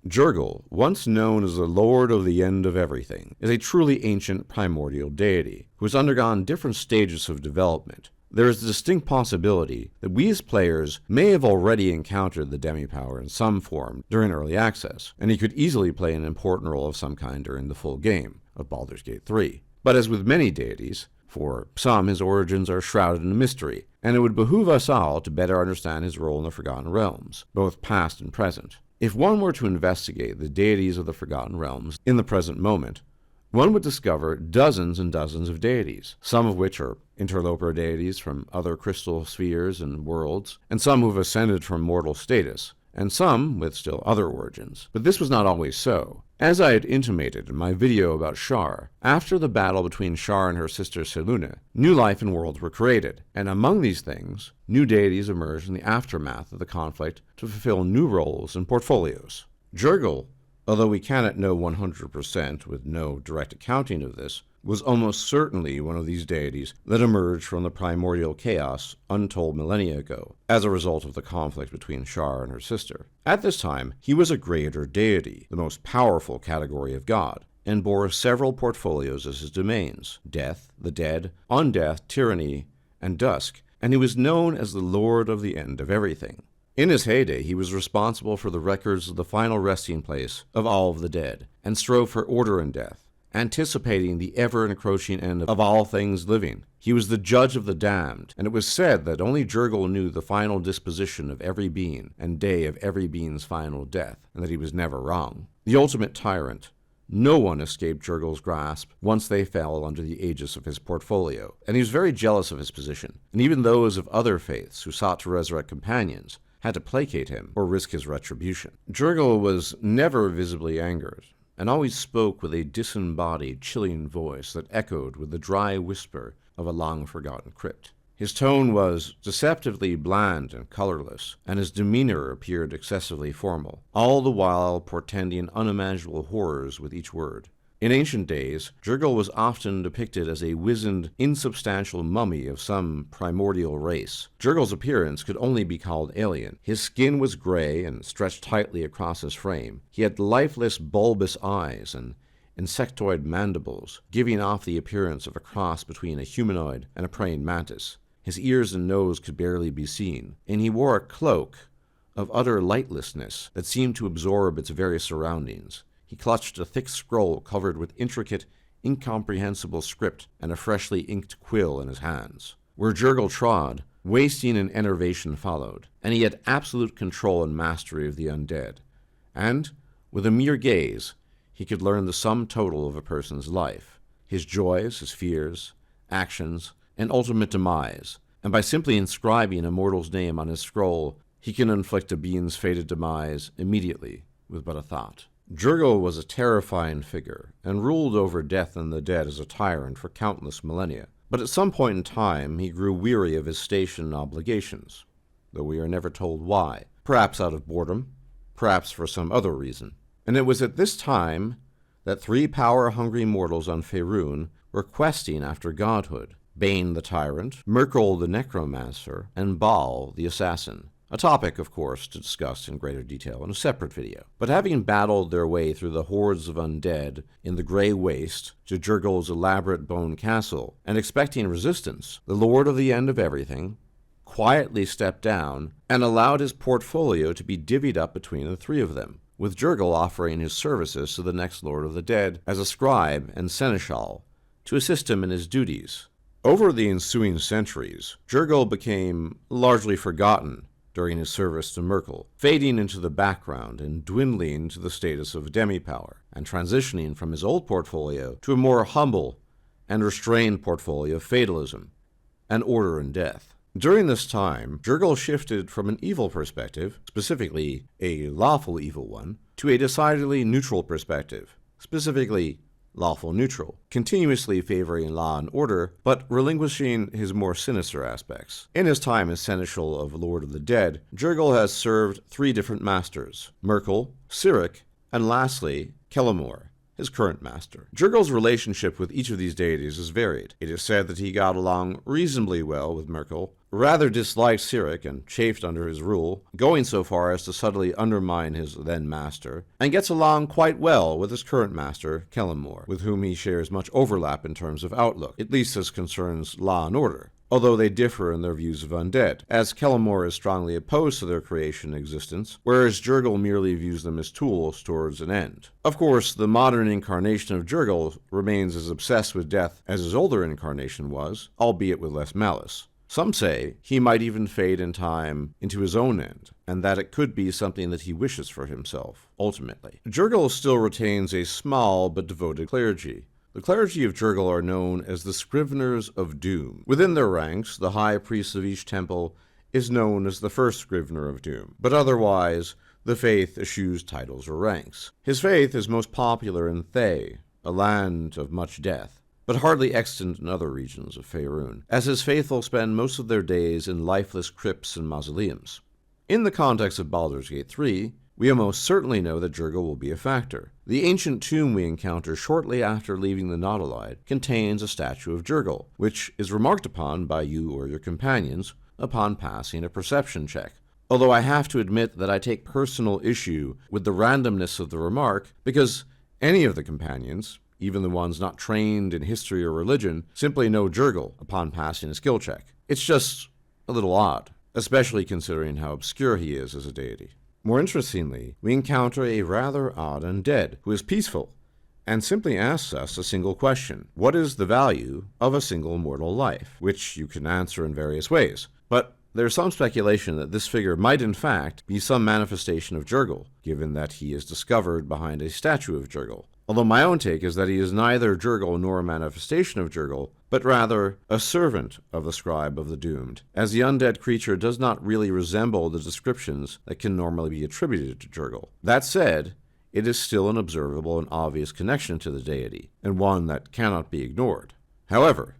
Jergal, once known as the Lord of the End of Everything, is a truly ancient primordial deity who has undergone different stages of development. There is a distinct possibility that we as players may have already encountered the demipower in some form during early access, and he could easily play an important role of some kind during the full game of Baldur's Gate 3. But as with many deities, for some his origins are shrouded in mystery, and it would behoove us all to better understand his role in the Forgotten Realms, both past and present. If one were to investigate the deities of the Forgotten Realms in the present moment, one would discover dozens and dozens of deities, some of which are interloper deities from other crystal spheres and worlds, and some who have ascended from mortal status, and some with still other origins. But this was not always so. As I had intimated in my video about Shar, after the battle between Shar and her sister Selûne, new life and worlds were created, and among these things, new deities emerged in the aftermath of the conflict to fulfill new roles and portfolios. Jergal, although we cannot know 100% with no direct accounting of this, was almost certainly one of these deities that emerged from the primordial chaos untold millennia ago, as a result of the conflict between Shar and her sister. At this time, he was a greater deity, the most powerful category of god, and bore several portfolios as his domains: death, the dead, undeath, tyranny, and dusk, and he was known as the Lord of the End of Everything. In his heyday, he was responsible for the records of the final resting place of all of the dead, and strove for order in death, anticipating the ever-encroaching end of all things living. He was the judge of the damned, and it was said that only Jergal knew the final disposition of every being and day of every being's final death, and that he was never wrong. The ultimate tyrant. No one escaped Jergal's grasp once they fell under the aegis of his portfolio, and he was very jealous of his position, and even those of other faiths who sought to resurrect companions had to placate him or risk his retribution. Jergal was never visibly angered, and always spoke with a disembodied, chilling voice that echoed with the dry whisper of a long-forgotten crypt. His tone was deceptively bland and colorless, and his demeanor appeared excessively formal, all the while portending unimaginable horrors with each word. In ancient days, Jergal was often depicted as a wizened, insubstantial mummy of some primordial race. Jergal's appearance could only be called alien. His skin was gray and stretched tightly across his frame. He had lifeless, bulbous eyes and insectoid mandibles, giving off the appearance of a cross between a humanoid and a praying mantis. His ears and nose could barely be seen, and he wore a cloak of utter lightlessness that seemed to absorb its very surroundings. He clutched a thick scroll covered with intricate, incomprehensible script and a freshly inked quill in his hands. Where Jergal trod, wasting and enervation followed, and he had absolute control and mastery of the undead. And, with a mere gaze, he could learn the sum total of a person's life, his joys, his fears, actions, and ultimate demise, and by simply inscribing a mortal's name on his scroll, he can inflict a being's fated demise immediately with but a thought. Jergal was a terrifying figure, and ruled over death and the dead as a tyrant for countless millennia. But at some point in time, he grew weary of his station and obligations, though we are never told why. Perhaps out of boredom, perhaps for some other reason. And it was at this time that three power-hungry mortals on Faerûn were questing after godhood: Bane the tyrant, Myrkul the necromancer, and Baal the assassin. A topic, of course, to discuss in greater detail in a separate video. But having battled their way through the hordes of undead in the Grey Waste to Jergal's elaborate bone castle, and expecting resistance, the Lord of the End of Everything quietly stepped down and allowed his portfolio to be divvied up between the three of them, with Jergal offering his services to the next Lord of the Dead as a scribe and seneschal to assist him in his duties. Over the ensuing centuries, Jergal became largely forgotten during his service to Myrkul, fading into the background and dwindling to the status of demipower, and transitioning from his old portfolio to a more humble and restrained portfolio of fatalism and order and death. During this time, Jergal shifted from an evil perspective, specifically a lawful evil one, to a decidedly neutral perspective, specifically lawful neutral, continuously favoring law and order, but relinquishing his more sinister aspects. In his time as Seneschal of Lord of the Dead, Jergal has served three different masters: Myrkul, Cyric, and lastly, Kelemor. his current master. Jergal's relationship with each of these deities is varied. It is said that he got along reasonably well with Merkle, rather disliked Cyric and chafed under his rule, going so far as to subtly undermine his then-master, and gets along quite well with his current master, Kellamore, with whom he shares much overlap in terms of outlook, at least as concerns law and order, although they differ in their views of undead, as Kellamore is strongly opposed to their creation and existence, whereas Jergal merely views them as tools towards an end. Of course, the modern incarnation of Jergal remains as obsessed with death as his older incarnation was, albeit with less malice. Some say he might even fade in time into his own end, and that it could be something that he wishes for himself, ultimately. Jergal still retains a small but devoted clergy. The clergy of Jergal are known as the Scriveners of Doom. Within their ranks, the high priest of each temple is known as the first Scrivener of Doom, but otherwise, the faith eschews titles or ranks. His faith is most popular in Thay, a land of much death, but hardly extant in other regions of Faerun, as his faithful spend most of their days in lifeless crypts and mausoleums. In the context of Baldur's Gate 3, we almost certainly know that Jergal will be a factor. The ancient tomb we encounter shortly after leaving the Nautiloid contains a statue of Jergal, which is remarked upon by you or your companions upon passing a perception check. Although I have to admit that I take personal issue with the randomness of the remark, because any of the companions, even the ones not trained in history or religion, simply know Jergal upon passing a skill check. It's just a little odd, especially considering how obscure he is as a deity. More interestingly, we encounter a rather odd undead who is peaceful and simply asks us a single question: what is the value of a single mortal life? Which you can answer in various ways. But there's some speculation that this figure might in fact be some manifestation of Jergal, given that he is discovered behind a statue of Jergal. Although my own take is that he is neither Jergal nor a manifestation of Jergal, but rather a servant of the Scribe of the Doomed, as the undead creature does not really resemble the descriptions that can normally be attributed to Jergal. That said, it is still an observable and obvious connection to the deity, and one that cannot be ignored. However,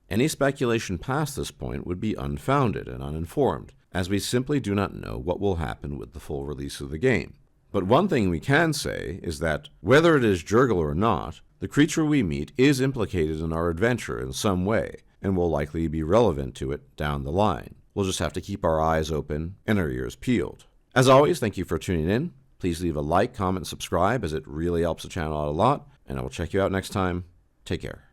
any speculation past this point would be unfounded and uninformed, as we simply do not know what will happen with the full release of the game. But one thing we can say is that, whether it is Jergal or not, the creature we meet is implicated in our adventure in some way, and will likely be relevant to it down the line. We'll just have to keep our eyes open and our ears peeled. As always, thank you for tuning in. Please leave a like, comment, and subscribe, as it really helps the channel out a lot, and I will check you out next time. Take care.